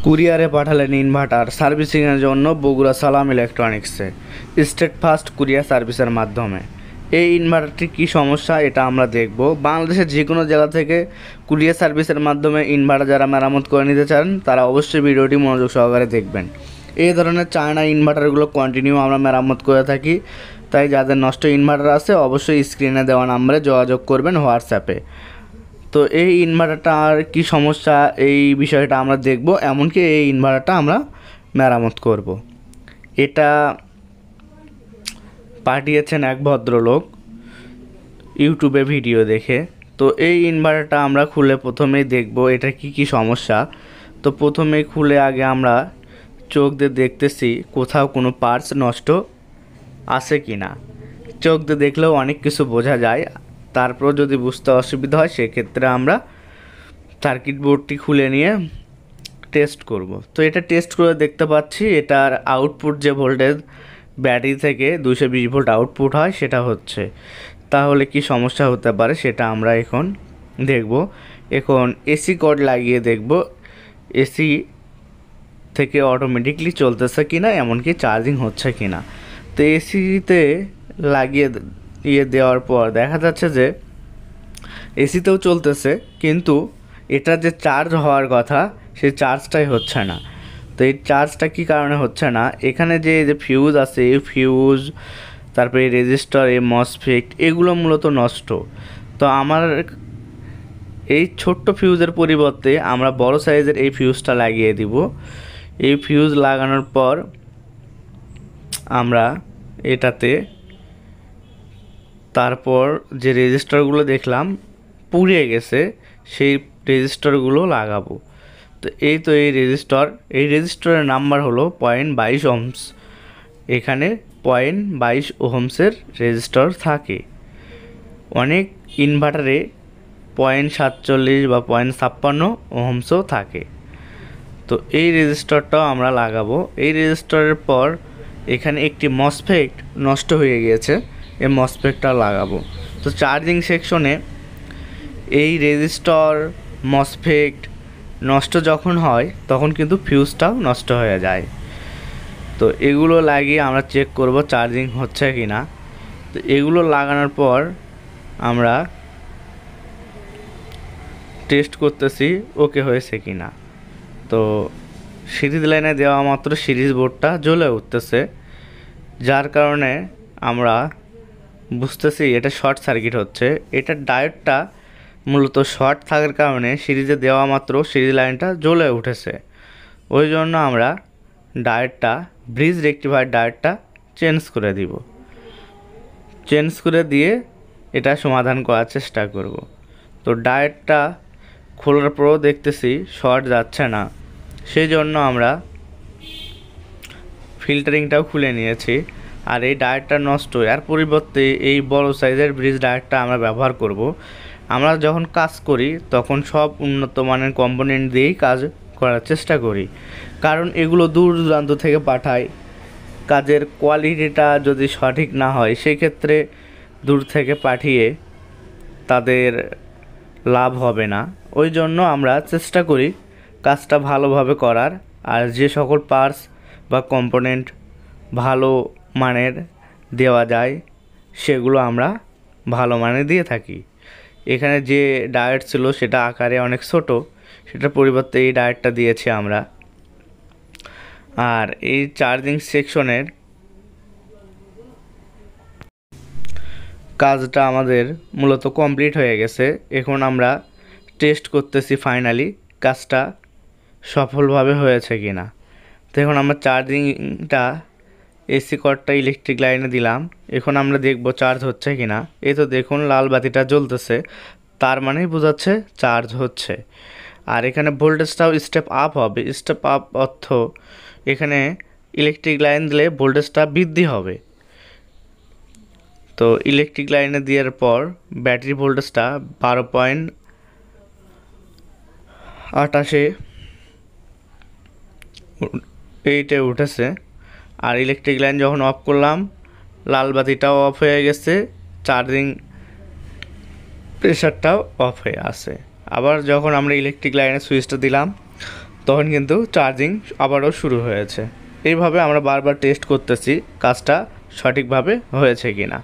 কুরিয়ারে পাঠালেন ইনভার্টার সার্ভিসিংয়ের জন্য বগুড়া সালাম ইলেকট্রনিক্সে স্টেট ফাস্ট কুরিয়ার সার্ভিসের মাধ্যমে। এই ইনভার্টারটির কী সমস্যা এটা আমরা দেখব। বাংলাদেশের যে কোনো জায়গা থেকে কুরিয়ার সার্ভিসের মাধ্যমে ইনভার্টার যারা মেরামত করে নিতে চান তারা অবশ্যই ভিডিওটি মনোযোগ সহকারে দেখবেন। এই ধরনের চায়না ইনভার্টারগুলো কন্টিনিউ আমরা মেরামত করে থাকি, তাই যাদের নষ্ট ইনভার্টার আছে অবশ্যই স্ক্রিনে দেওয়া নাম্বারে যোগাযোগ করবেন হোয়াটসঅ্যাপে। তো এই ইনভার্টারটার কী সমস্যা এই বিষয়টা আমরা দেখব, এমনকি এই ইনভার্টারটা আমরা মেরামত করব। এটা পাঠিয়েছেন এক ভদ্রলোক ইউটিউবে ভিডিও দেখে। তো এই ইনভার্টারটা আমরা খুলে প্রথমেই দেখব এটা কি সমস্যা। তো প্রথমেই খুলে আগে আমরা চোখ দিয়ে দেখতেছি কোথাও কোনো পার্টস নষ্ট আছে কি না। চোখ দিয়ে দেখলেও অনেক কিছু বোঝা যায়, তারপর যদি বুঝতে অসুবিধা হয় সেক্ষেত্রে আমরা সার্কিট বোর্ডটি খুলে নিয়ে টেস্ট করব। তো এটা টেস্ট করে দেখতে পাচ্ছি এটার আউটপুট যে ভোল্টেজ ব্যাটারি থেকে 220 ভোল্ট আউটপুট হয় সেটা হচ্ছে। তাহলে কি সমস্যা হতে পারে সেটা আমরা এখন দেখব। এখন এসি কর্ড লাগিয়ে দেখব এসি থেকে অটোমেটিকলি চলতেছে কিনা, এমনকি চার্জিং হচ্ছে কিনা। তো এসিতে লাগিয়ে দেওয়ার পর দেখা যাচ্ছে যে এসিতেও চলতেছে, কিন্তু এটা যে চার্জ হওয়ার কথা সেই চার্জটাই হচ্ছে না। তো এই চার্জটা কী কারণে হচ্ছে না, এখানে যে ফিউজ আছে এই ফিউজ, তারপরে এই রেজিস্টার, এই মসফেট এগুলো মূলত নষ্ট। তো আমার এই ছোট্ট ফিউজের পরিবর্তে আমরা বড় সাইজের এই ফিউজটা লাগিয়ে দিব। এই ফিউজ লাগানোর পর আমরা এটাতে তারপর যে রেজিস্টারগুলো দেখলাম পুড়িয়ে গেছে সেই রেজিস্টারগুলো লাগাবো। তো এই রেজিস্টারের নাম্বার হলো 0.22 ওহমস। এখানে 0.22 ওহমসের রেজিস্টার থাকে। অনেক ইনভার্টারে 0.47 বা 0.56 ওহমসও থাকে। তো এই রেজিস্টারটাও আমরা লাগাবো। এই রেজিস্টারের পর এখানে একটি মসফেট নষ্ট হয়ে গিয়েছে, এই মসফেটটা লাগাবো। তো চার্জিং সেকশনে এই রেজিস্টার মসফেট নষ্ট যখন হয় তখন কিন্তু ফিউজটাও নষ্ট হয়ে যায়। তো এগুলো লাগিয়ে আমরা চেক করব চার্জিং হচ্ছে কি না। তো এগুলো লাগানোর পর আমরা টেস্ট করতেছি ওকে হয়েছে কি না। তো সিরিজ লাইনে দেওয়া মাত্র সিরিজ বোর্ডটা জ্বলে উঠতেছে, যার কারণে আমরা বুঝতেছি এটা শর্ট সার্কিট হচ্ছে। এটার ডায়োডটা মূলত শর্ট থাকার কারণে সিরিজে দেওয়া মাত্র সিরিজ লাইনটা জ্বলে উঠেছে। ওই জন্য আমরা ডায়োডটা ব্রিজ রেকটিফায়ার ডায়োডটা চেঞ্জ করে দিব। চেঞ্জ করে দিয়ে এটা সমাধান করার চেষ্টা করব। তো ডায়োডটা খোলার পরও দেখতেছি শর্ট যাচ্ছে না, সেই জন্য আমরা ফিল্টারিংটাও খুলে নিয়েছি। আর এই ডায়োডটা নষ্ট, এর পরিবর্তে এই বড় সাইজের ব্রিজ ডায়োডটা আমরা ব্যবহার করব। আমরা যখন কাজ করি তখন সব উন্নত মানের কম্পোনেন্ট দিয়েই কাজ করার চেষ্টা করি, কারণ এগুলো দূর দূরান্ত থেকে পাঠায়। কাজের কোয়ালিটিটা যদি সঠিক না হয় সেক্ষেত্রে দূর থেকে পাঠিয়ে তাদের লাভ হবে না। ওই জন্য আমরা চেষ্টা করি কাজটা ভালোভাবে করার, আর যে সকল পার্টস বা কম্পোনেন্ট ভালো মানের দেওয়া যায় সেগুলো আমরা ভালো মানের দিয়ে থাকি। এখানে যে ডায়োড ছিল সেটা আকারে অনেক ছোট, সেটার পরিবর্তে এই ডায়োডটা দিয়েছি আমরা। আর এই চার্জিং সেকশনের কাজটা আমাদের মূলত কমপ্লিট হয়ে গেছে। এখন আমরা টেস্ট করতেছি ফাইনালি কাজটা সফলভাবে হয়েছে কি না। তো এখন আমরা চার্জিংটা এসি কর্ডটা ইলেকট্রিক লাইনে দিলাম। এখন আমরা দেখব চার্জ হচ্ছে কি না। এই তো দেখুন লাল বাতিটা জ্বলতেছে, তার মানেই বোঝাচ্ছে চার্জ হচ্ছে। আর এখানে ভোল্টেজটাও স্টেপ আপ হবে। স্টেপ আপ অর্থ এখানে ইলেকট্রিক লাইন দিলে ভোল্টেজটা বৃদ্ধি হবে। তো ইলেকট্রিক লাইনে দেওয়ার পর ব্যাটারি ভোল্টেজটা 12.88 উঠেছে। আর ইলেকট্রিক লাইন যখন অফ করলাম লাল বাতিটাও অফ হয়ে গেছে, চার্জিং প্রেশারটাও অফ হয়ে আছে। আবার যখন আমরা ইলেকট্রিক লাইনের সুইচটা দিলাম তখন কিন্তু চার্জিং আবারও শুরু হয়েছে। এইভাবে আমরা বারবার টেস্ট করতেছি কাজটা সঠিকভাবে হয়েছে কি না।